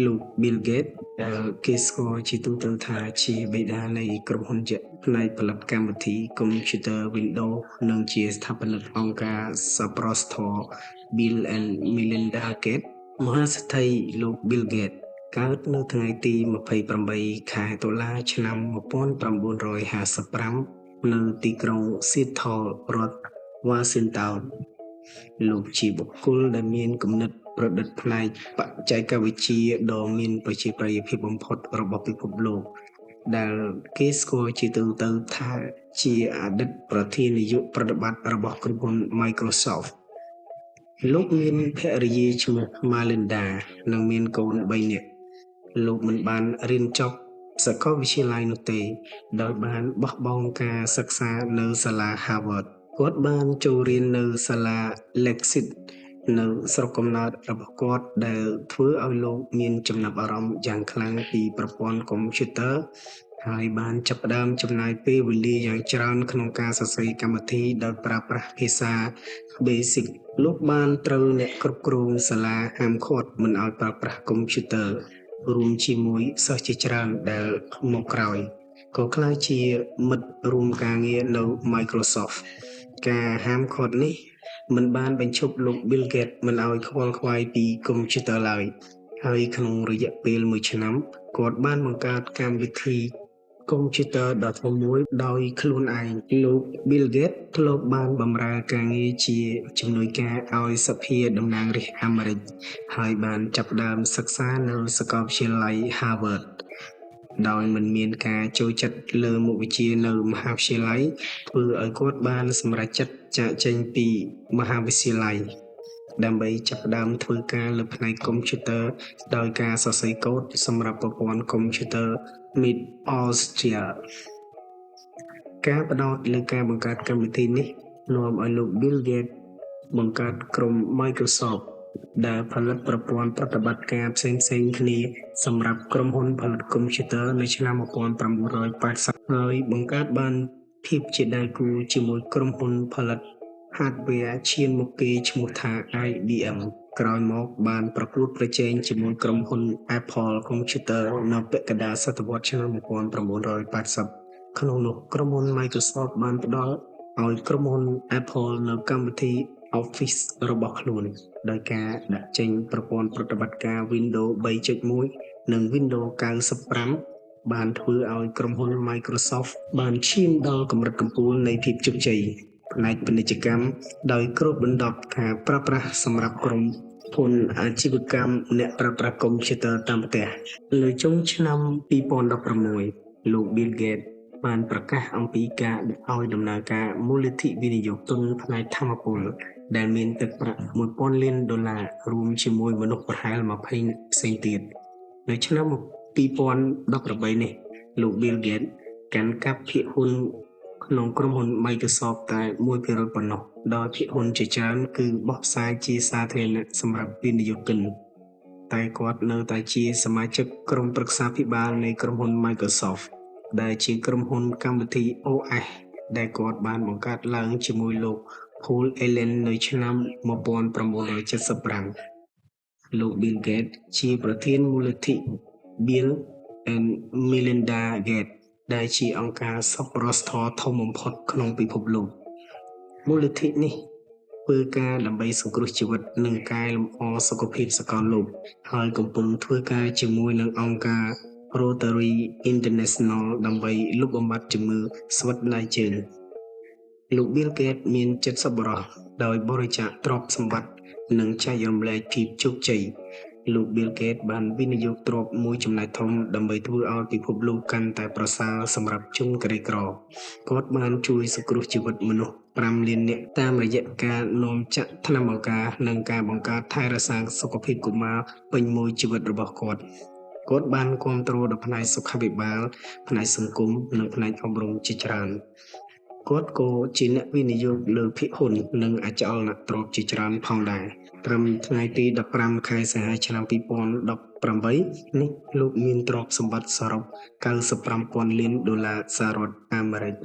លោក Bill Gates គេស្គាល់ជាទូទៅថាជាបិតានៃក្រុមហ៊ុនយក្សផ្នែកផលិតកម្មវិធីកុំព្យូទ័រ Windows និងជាស្ថាបនិកអង្គការសប្បុរសធម៌ Bill and Melinda Gates មហាសេដ្ឋីលោក Bill Gates កើតនៅថ្ងៃទី28 ខែតុលាឆ្នាំ1955នៅទីក្រុង Seattle រដ្ឋ Washington លោកជាបុគ្គលដែលមានគំនិតប្រឌិតផ្នែកបច្ចេកវិទ្យាដ៏មានប្រជាប្រិយភាពបំផុតរបស់ពិភពលោកដែលគេស្គាល់ជាទូទៅថាជាអតីតប្រធាននាយកប្រតិបត្តិរបស់ក្រុមហ៊ុន Microsoft លោកមានភរិយាឈ្មោះ Melinda និងមានកូន3នាក់លោកមិនបានរៀនចប់សាកលវិទ្យាល័យនោះទេដោយបានបោះបង់ការសិក្សានៅសាលា Harvard គាត់បានចូលរៀននៅសាលា Leipzig នៅស្រុកកំណើតរបស់គាត់ដែលធ្វើឲ្យលោកមានចំណាប់អារម្មណ៍យ៉ាងខ្លាំងពីប្រព័ន្ធកុំព្យូទ័រហើយបានចាប់ផ្ដើមចំណាយពេលវេលាយ៉ាងច្រើនក្នុងការសរសេរកម្មវិធីដោយប្រើប្រាស់ភាសា Basic លោកបានត្រូវអ្នកគ្រប់គ្រងសាលាហាមឃាត់មិនឲ្យប្រើប្រាស់កុំព្យូទ័ររួមជាមួយសិស្សជាច្រើនដែលមកក្រោយក៏ក្លាយជាមិត្តរួមការងារនៅ Microsoft ការហាមឃាត់នេះមិនបានបញ្ឈប់លោក Bill Gates មិនឲ្យខ្វល់ខ្វាយពីកុំព្យូទ័រឡើយហើយក្នុងរយៈពេល1ឆ្នាំគាត់បានបង្កើតកម្មវិធីកុំព្យូទ័រដ៏ធំមួយដោយខ្លួនឯងលោក Bill Gates ធ្លាប់បានបម្រើការងារជាជំនួយការឲ្យសភាតំណាងរាស្ត្រអាមេរិកហើយបានចាប់ផ្ដើមសិក្សានៅសាកលវិទ្យាល័យ Harvard ដោយមិនមានការចូលចិត្តលើមុខវិជ្ជានៅមហាវិទ្យាល័យធ្វើឲ្យគាត់បានសម្រេចចិត្តចាកចេញពីមហាវិទ្យាល័យដើម្បីចាប់ផ្ដើមធ្វើការលើផ្នែកកុំព្យូទ័រដោយការសរសេរកូដសម្រាប់ប្រព័ន្ធកុំព្យូទ័រ Mid-Austria ការផ្ដោតលើការបង្កើតកម្មវិធីនេះនាំឲ្យលោក Bill Gates បង្កើតក្រុម Microsoft ដែលផលិតប្រព័ន្ធប្រតិបត្តិការផ្សេងៗគ្នាសម្រាប់ក្រុមហ៊ុនផលិតកុំព្យូទ័រនៅឆ្នាំ1980ហើយបង្កើតបានភាពជាដៃគូជាមួយក្រុមហ៊ុនផលិត hardware ឈានមុខគេឈ្មោះថា IBM ក្រោយមកបានប្រកួតប្រជែងជាមួយក្រុមហ៊ុន Apple Computer នៅពាក់កណ្ដាលសតវត្សឆ្នាំ1980ក្នុងនោះក្រុមហ៊ុន Microsoft បានផ្ដល់ឲ្យក្រុមហ៊ុន Apple នៅកម្មវិធី Office របស់ខ្លួនដោយការដាក់ចេញប្រព័ន្ធប្រតិបត្តិការ Windows 3.1 និង Windows 95 បានធ្វើឲ្យក្រុមហ៊ុន Microsoft បានឈានដល់កម្រិតកំពូលនៃភាពជោគជ័យផ្នែកពាណិជ្ជកម្មដោយគ្របដណ្ដប់ការប្រើប្រាស់សម្រាប់ក្រុមហ៊ុនអាជីវកម្មអ្នកប្រើប្រាស់កុំព្យូទ័រតាមផ្ទះលើចុងឆ្នាំ2016លោក Bill Gates បានប្រកាសអំពីការឲ្យដំណើរការមូលនិធិវិនិយោគទុនផ្នែកថាមពលដែលមានទឹកប្រាក់$1000 លានរួមជាមួយមនុស្សប្រហែល20នាក់ផ្សេងទៀតនៅឆ្នាំ2018នេះលោក Bill Gates កាន់កាប់ភាគហ៊ុនក្នុងក្រុមហ៊ុន Microsoft តែ 1% ប៉ុណ្ណោះដោយភាគហ៊ុនជាច្រើនគឺបោះផ្សាយជាសាធារណៈសម្រាប់វិនិយោគិនតែគាត់នៅតែជាសមាជិកក្រុមប្រឹក្សាភិបាលនៃក្រុមហ៊ុន Microsoft ដែលជាក្រុមហ៊ុនកម្មវិធី OS ដែលគាត់បានបង្កើតឡើងជាមួយលោក Paul Allen នៅឆ្នាំ1975លោក Bill Gates ជាប្រធានមូលនិធិ Bill and Melinda Gates ដែលជាអង្គការសប្បុរសធម៌ធំបំផុតក្នុងពិភពលោកមូលនិធិនេះធ្វើការដើម្បីសង្គ្រោះជីវិតនិងកែលម្អសុខភាពសកលលោកហើយកំពុងធ្វើការជាមួយនឹងអង្គការ Rotary International ដើម្បីលុបបំបាត់ជំងឺស្វិតដៃជើងលោក Bill Gates មានចិត្តសប្បុរសដោយបរិច្ចាគទ្រព្យសម្បត្តិនិងចែករំលែកភាពជោគជ័យលោក Bill Gates បានវិនិយោគទ្រព្យមួយចំណែកធំដើម្បីធ្វើឲ្យពិភពលោកកាន់តែប្រសើរសម្រាប់ជនក្រីក្រគាត់បានជួយសង្គ្រោះជីវិតមនុស្ស5 លាននាក់តាមរយៈការនាំចាក់ថ្នាំបង្ការនិងការបង្កើតថែរក្សាសុខភាពកុមារពេញមួយជីវិតរបស់គាត់បានគាំទ្រដល់ផ្នែកសុខាភិបាលផ្នែកសង្គមនិងផ្នែកអប់រំជាច្រើនគាត់ក៏ជាអ្នកវិនិយោគលើភាគហ៊ុននិងអចលនទ្រព្យជាច្រើនផងដែរត្រឹមថ្ងៃទី15ខែសីហាឆ្នាំ2018នេះលោកមានទ្រព្យសម្បត្តិសរុប$95,000 លានសហរដ្ឋអាមេរិក